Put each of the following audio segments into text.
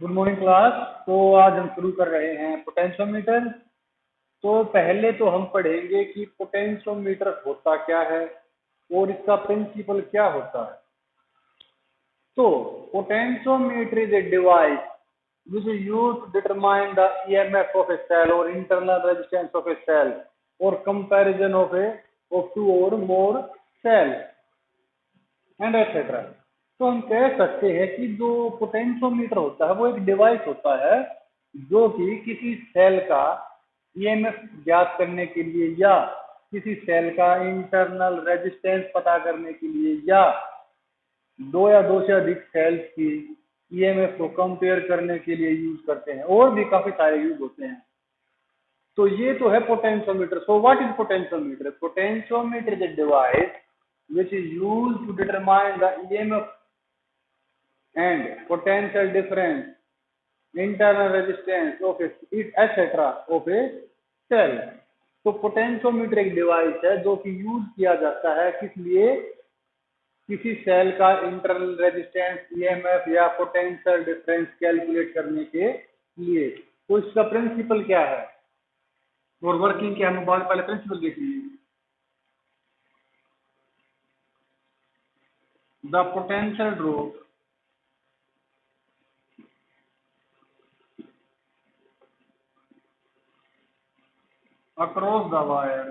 Good morning class. तो आज हम शुरू कर रहे हैं पोटेंशियोमीटर। तो पहले तो हम पढ़ेंगे कि पोटेंशियोमीटर होता क्या है और इसका प्रिंसिपल क्या होता है। तो potentiometer is a device which is used to determine the EMF of a cell or internal resistance of a cell or comparison of two or more cells and etcetera. तो हम कह सकते हैं कि जो पोटेंशियोमीटर होता है वो एक डिवाइस होता है जो कि किसी सेल का ईएमएफ ज्ञात करने के लिए या किसी सेल का इंटरनल रेजिस्टेंस पता करने के लिए या दो या दो से अधिक सेल्स की ईएमएफ को कंपेयर करने के लिए यूज करते हैं, और भी काफी सारे यूज होते हैं। तो ये तो है potentiometer. So what is potentiometer? Potentiometer is a device which is used to determine the EMF and potential difference, internal resistance of etc. of a cell। तो पोटेंशियोमीटर एक डिवाइस है जो कि यूज किया जाता है किस लिए? किसी सेल का इंटरनल रेजिस्टेंस, ईएमएफ या पोटेंशियल डिफरेंस कैलकुलेट करने के लिए। तो इसका प्रिंसिपल क्या है और वर्किंग क्या है? पहले प्रिंसिपल देख लीजिए। The potential drop across the wire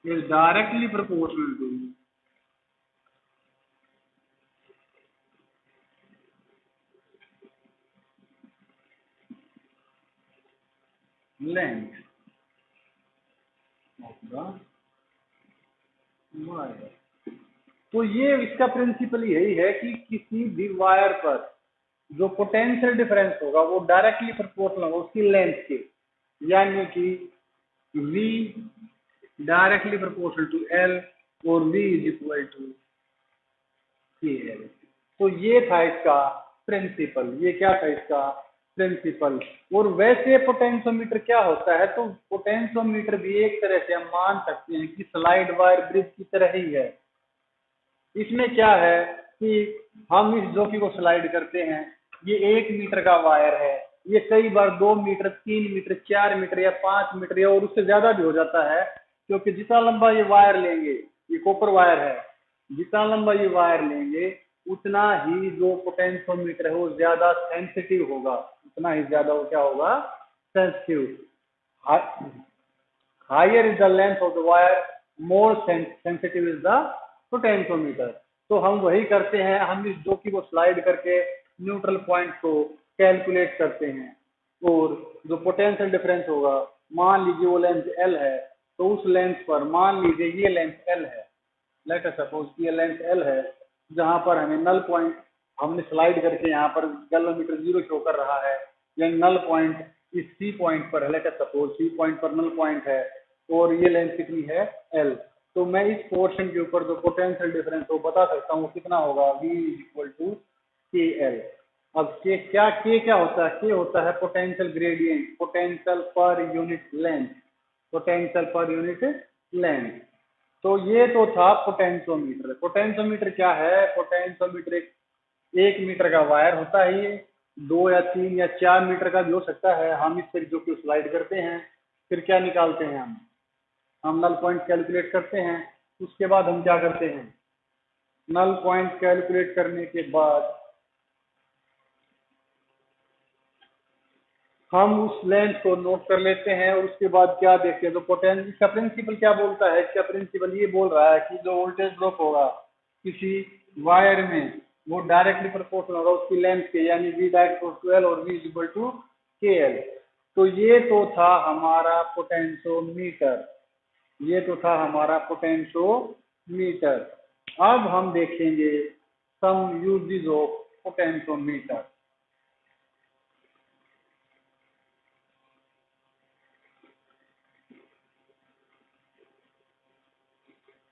is directly proportional to length of the wire। तो ये इसका प्रिंसिपल यही है कि किसी भी वायर पर जो पोटेंशियल डिफरेंस होगा वो डायरेक्टली प्रोपोर्शनल होगा उसकी लेंथ के, यानी कि V directly proportional to L और V is equal to KL। तो ये था इसका प्रिंसिपल। ये क्या था इसका प्रिंसिपल? और वैसे पोटेंशियोमीटर क्या होता है? तो पोटेंशियोमीटर भी एक तरह से हम मान सकते हैं कि स्लाइड वायर ब्रिज की तरह ही है। इसमें क्या है कि हम इस जोकी को स्लाइड करते हैं, ये 1 मीटर का वायर है, ये कई बार 2 मीटर, 3 मीटर, 4 मीटर या 5 मीटर या और उससे ज्यादा भी हो जाता है, क्योंकि जितना लंबा ये वायर लेंगे, ये कॉपर वायर है, जितना लंबा ये वायर लेंगे उतना ही जो पोटेंशियोमीटर है वो ज्यादा सेंसिटिव होगा, उतना ही ज्यादा वो क्या होगा? Sensitive. Higher is the length of the wire, more sensitive is the potentiometer. तो हम वही करते हैं, हम इस जोकी को स्लाइड करके न्यूट्रल पॉइंट को कैलकुलेट करते हैं, और जो पोटेंशियल डिफरेंस होगा, मान लीजिए वो लेंथ L है, तो उस लेंथ पर मान लीजिए ये लेंथ L है, लेट अस सपोज ये लेंथ L है, जहां पर हमें नल पॉइंट हमने स्लाइड करके यहाँ पर गैलोमीटर 0 शो कर रहा है, या नल पॉइंट इस C पॉइंट पर है, let us suppose C point पर नल पॉइंट है, और ये लेंथ कितनी है? L। तो मैं इस पोर्शन के ऊपर जो पोटेंशियल डिफरेंस हो बता सकता हूँ कितना होगा? V is equal to KL। अब K क्या होता है? K होता है potential gradient, potential per unit length, potential per unit length. तो ये तो था पोटेंशियोमीटर। पोटेंशियोमीटर क्या है? पोटेंशियोमीटर एक मीटर का वायर होता है, ये 2 या 3 या 4 मीटर का भी हो सकता है। हम इस पर जो कि स्लाइड करते हैं, फिर क्या निकालते हैं? हम नल पॉइंट कैलकुलेट करते हैं। उसके बाद हम क्या करते हैं? नल पॉइंट कैलकुलेट करने के बाद हम उस लेंथ को नोट कर लेते हैं, और उसके बाद क्या देखते हैं? तो पोटेंशियल का प्रिंसिपल क्या बोलता है? इसका प्रिंसिपल ये बोल रहा है कि जो वोल्टेज ड्रॉप होगा किसी वायर में वो डायरेक्टली प्रोपोर्शनल होगा उसकी लेंथ के, यानी V डायरेक्ट टू L और V is equal to KL। तो ये तो था हमारा पोटेंशियोमीटर, ये तो था हमारा पोटेंशियोमीटर। अब हम देखेंगे सम यूजेस ऑफ पोटेंशियोमीटर।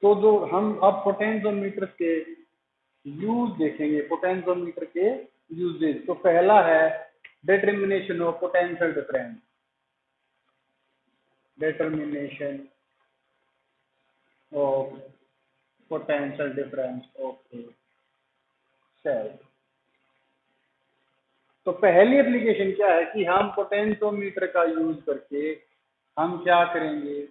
तो जो हम अब पोटेंशियोमीटर के यूज देखेंगे, पोटेंशियोमीटर के यूजेस। तो पहला है determination of potential difference, determination of potential difference, okay cell. तो पहली एप्लीकेशन क्या है कि हम पोटेंशियोमीटर का यूज करके हम क्या करेंगे,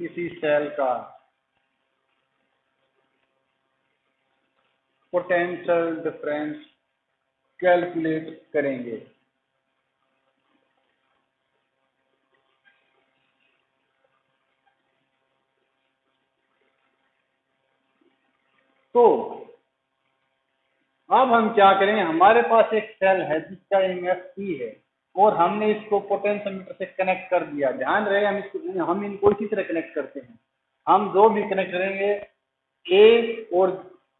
किसी सेल का पोटेंशियल डिफरेंस कैलकुलेट करेंगे। तो अब हम क्या करें, हमारे पास एक सेल है जिसका एमएफ ई है और हमने इसको पोटेंशियोमीटर से कनेक्ट कर दिया। ध्यान रहे हम इनको इसी तरह कनेक्ट करते हैं। हम जो भी कनेक्ट करेंगे ए और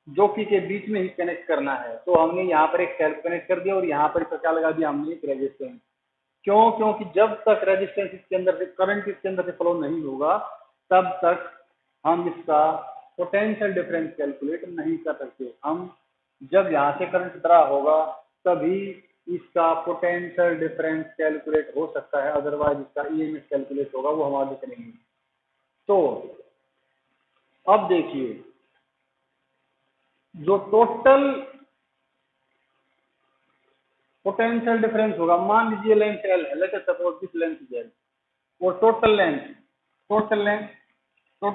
जो कि के बीच में ही कनेक्ट करना है। तो हमने यहाँ पर एक सेल कनेक्ट कर दिया और यहाँ पर क्या लगा दिया हमने, एक रेजिस्टेंस। क्यों? क्योंकि जब तक रेजिस्टेंस इसके अंदर से, करंट इसके अंदर से फ्लो नहीं होगा, तब तक हम इसका पोटेंशियल डिफरेंस कैलकुलेट नहीं कर सकते। हम जब यहाँ से करंट ड्रा होगा तभी इसका पोटेंशियल डिफरेंस कैलकुलेट हो सकता है, अदरवाइज इसका ईएमएफ कैलकुलेट होगा, वो हम आगे करेंगे। तो अब देखिए, जो टोटल पोटेंशियल डिफरेंस होगा, मान लीजिए लेंथ एल है, let us suppose this length is L, और total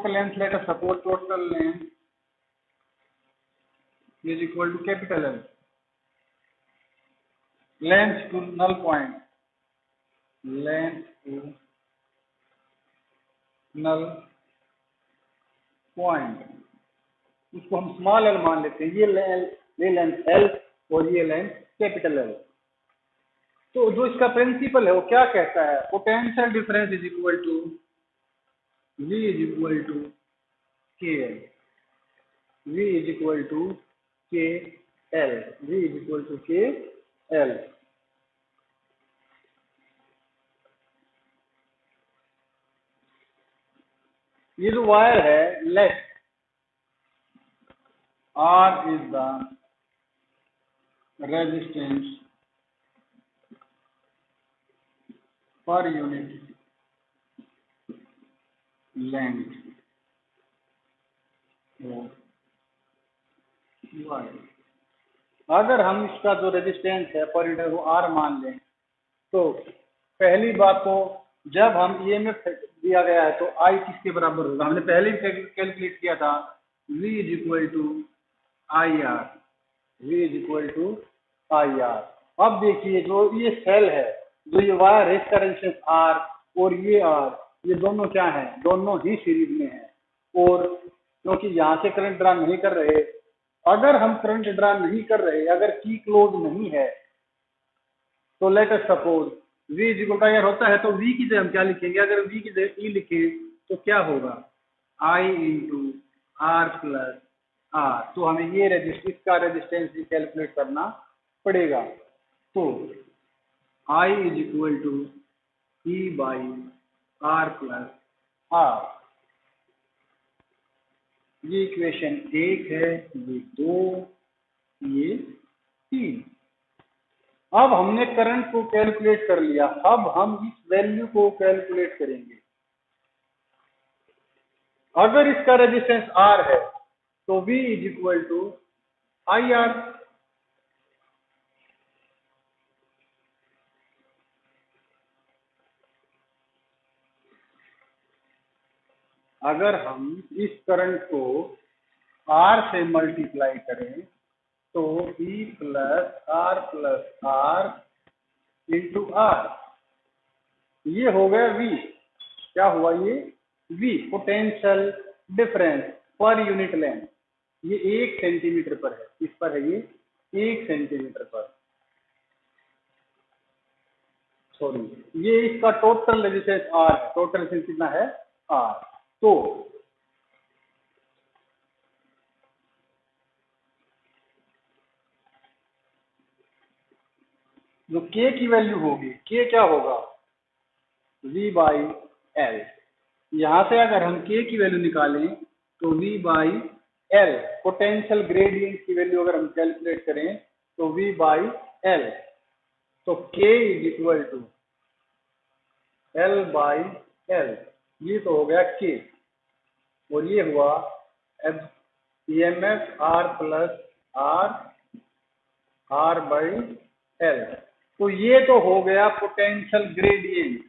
length let us suppose total length is equal to capital L, length to null point, length to null point, इसको हम small L मान लेते हैं। ये length L और ये length capital L. तो जो इसका प्रिंसिपल है वो क्या कहता है, potential difference is equal to V is equal to K L, V is equal to K L, V is equal to K L. ये जो वायर है, let R is the resistance per unit length wire. अगर हम इसका जो resistance है per unit वो R मान लें, तो पहली बात तो जब हम ईएमएफ दिया गया है तो I किसके बराबर होगा, हमने पहले ही कैलकुलेट किया था, V is equal to I R, V is equal to I R. अब देखिए, जो ये सेल है, जो ये वायर है, इसका रेजिस्टेंस R और ये R, ये दोनों क्या है, दोनों ही सीरीज में है। और क्योंकि यहाँ से करंट ड्रा नहीं कर रहे, अगर हम करंट ड्रा नहीं कर रहे, अगर की क्लोज नहीं है, तो let us suppose V is equal to I R होता है, तो V की जगह हम क्या लिखेंगे, अगर V की जगह E लिखे तो क्या होगा, I into R plus R. तो हमें ये इसका रेजिस्टेंस भी कैलकुलेट करना पड़ेगा। तो I is equal to E by R plus R. ये इक्वेशन 1 है, ये 2, ये 3। अब हमने करंट को कैलकुलेट कर लिया, अब हम इस वैल्यू को कैलकुलेट करेंगे। अगर इसका रेजिस्टेंस R है तो V is equal to I R. अगर हम इस करंट को R से मल्टीप्लाई करें तो E plus R into R, ये हो गया V। क्या हुआ ये V, potential difference per unit length. ये 1 सेंटीमीटर पर है, इस पर है ये 1 सेंटीमीटर पर, सॉरी, ये इसका टोटल रेजिस्टेंस R है, टोटल रेजिस्टेंस कितना है R। तो जो K की वैल्यू होगी, K क्या होगा, V बाई एल। यहां से अगर हम K की वैल्यू निकालें तो V by L, potential gradient की वैल्यू अगर हम कैलकुलेट करें तो V बाई एल। तो K is equal to L by L. ये तो हो गया के, और ये हुआ EMF R plus R by L। तो ये तो हो गया पोटेंशियल ग्रेडियंट,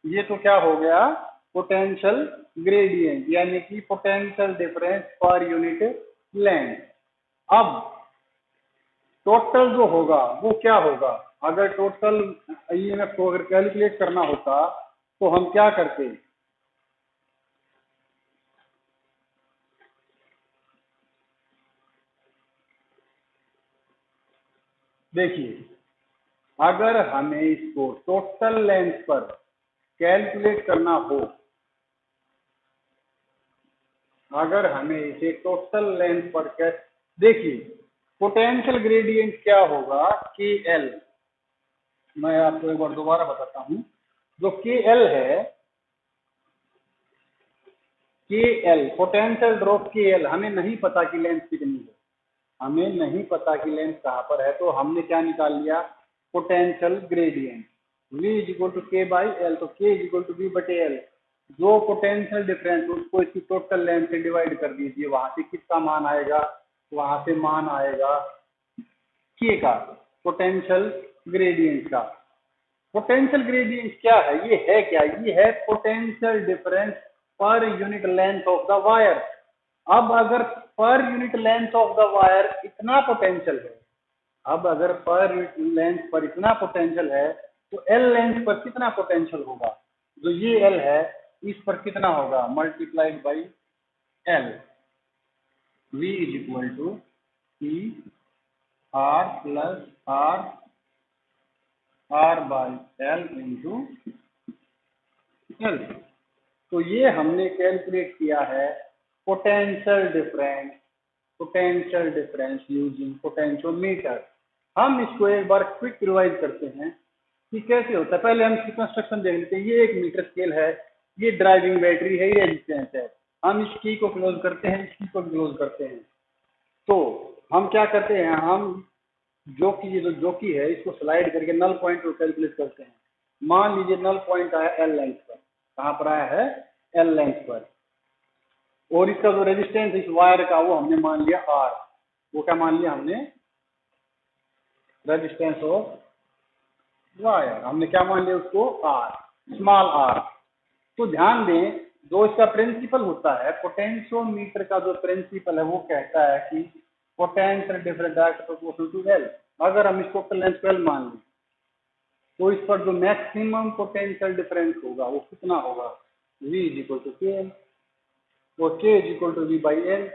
ये तो क्या हो गया, पोटेंशियल ग्रेडियंट, यानी कि potential difference per unit length. अब टोटल जो होगा वो क्या होगा, अगर टोटल EMF को अगर कैलकुलेट करना होता तो हम क्या करते, देखिए अगर हमें इसको टोटल लेंथ पर कैलकुलेट करना हो, अगर हमें इसे टोटल लेंथ पर देखिए पोटेंशियल ग्रेडियंट क्या होगा, के एल। मैं आपको एक बार दोबारा बताता हूं, जो के एल है, के एल पोटेंशियल ड्रॉप के एल, हमें नहीं पता कि लेंथ कितनी है, हमें नहीं पता कि लेंथ कहां पर है, तो हमने क्या निकाल लिया, potential gradient V is equal to K by L, तो के इज इक्वल टू V बटे एल। जो पोटेंशियल डिफरेंस उसको इसकी टोटल लेंथ से डिवाइड कर दीजिए, वहां से किसका मान आएगा, वहां से मान आएगा के का, पोटेंशियल ग्रेडियंट का। पोटेंशियल ग्रेडियंट क्या है, ये है क्या, ये है potential difference per unit length of the wire. अब अगर पर unit length of the wire इतना पोटेंशियल है, अब अगर पर यूनिट लेंथ पर इतना पोटेंशियल है तो एल लेंथ पर कितना पोटेंशियल होगा, जो ये एल है इस पर कितना होगा, multiplied by L. V is equal to E R plus R by L into L. तो ये हमने कैलकुलेट किया है पोटेंशियल डिफरेंस यूजिंग पोटेंशियोमीटर। हम इसको एक बार क्विक रिवाइज करते हैं कि कैसे होता है। पहले हम इसकी कंस्ट्रक्शन देख लेते हैं। ये एक मीटर स्केल है, ये ड्राइविंग बैटरी है, ये रेजिस्टेंस है। हम इस की को क्लोज करते हैं, इस की को क्लोज करते हैं। तो हम क्या करते हैं, हम जो की है इसको स्लाइड करके नल पॉइंट को कैलकुलेट करते हैं। मान लीजिए नल पॉइंट आया एल लेंथ पर, कहां पर आया है, एल लेंथ पर, और इसका जो रेजिस्टेंस इस वायर का वो हमने मान लिया आर। वो क्या मान लिया हमने, रेजिस्टेंस ऑफ वायर, हमने क्या मान लिया उसको, आर, स्मॉल आर। तो ध्यान दें, जो इसका प्रिंसिपल होता है, पोटेंशियोमीटर का जो प्रिंसिपल है वो कहता है कि potential difference direct proportional to L. अगर हम इसको लेंथ एल मान लें तो इस पर जो मैक्सिमम पोटेंशियल डिफरेंस होगा वो कितना होगा, V is equal to K L, और K is equal to V by L.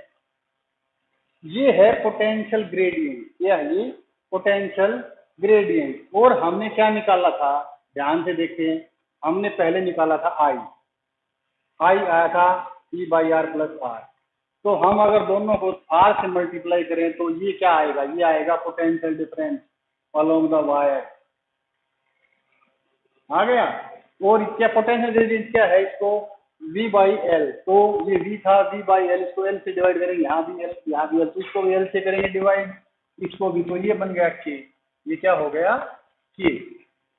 ये है पोटेंशियल ग्रेडियंट, क्या है ये, पोटेंशियल ग्रेडियंट। और हमने क्या निकाला था, ध्यान से देखें, हमने पहले निकाला था I आया था E by R plus R. तो हम अगर दोनों को R से मल्टीप्लाई करें तो ये क्या आएगा, ये आएगा potential difference along the wire, आ गया। और क्या पोटेंशियल ग्रेडियंट क्या है, इसको V बाई एल, तो ये V था, V बाई एल, इसको L से डिवाइड करेंगे, यहाँ भी L, यहाँ भी L, तो इसको भी L से करेंगे डिवाइड, इसको भी, तो ये बन गया K, ये क्या हो गया K,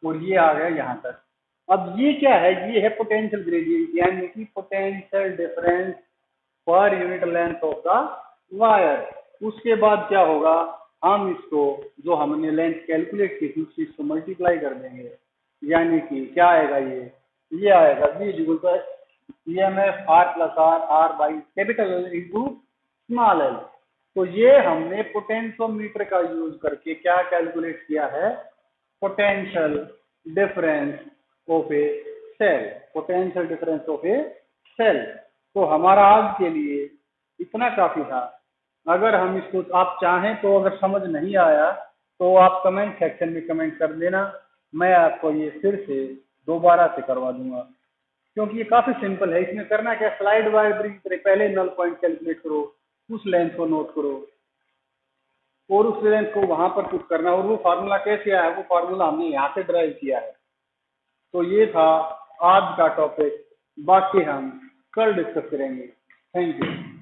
और ये आ गया यहाँ तक। अब ये क्या है, ये है पोटेंशियल ग्रेडियंट, यानी कि potential difference per unit length of the wire. उसके बाद क्या होगा, हम इसको जो हमने लेंथ कैलकुलेट की थी उस चीज को मल्टीप्लाई कर देंगे, यानी कि क्या आएगा, ये आएगा V is equal to EMF R plus R by capital L into small L. तो ये हमने पोटेंशियोमीटर का यूज करके क्या कैलकुलेट किया है, potential difference of a cell, potential difference of a cell. तो हमारा आज के लिए इतना काफी था। अगर हम इसको, आप चाहें तो, अगर समझ नहीं आया तो आप कमेंट सेक्शन में कमेंट कर देना, मैं आपको ये फिर से दोबारा से करवा दूंगा, क्योंकि ये काफी सिंपल है। इसमें करना क्या, स्लाइड वायर की तरह पहले नल पॉइंट कैलकुलेट करो, उस लेंथ को नोट करो और उस लेंथ को वहां पर पुट करना, और वो फार्मूला कैसे आया, वो फार्मूला हमने यहाँ से ड्राइव किया है। तो ये था आज का टॉपिक, बाकी हम कल डिस्कस करेंगे। Thank you.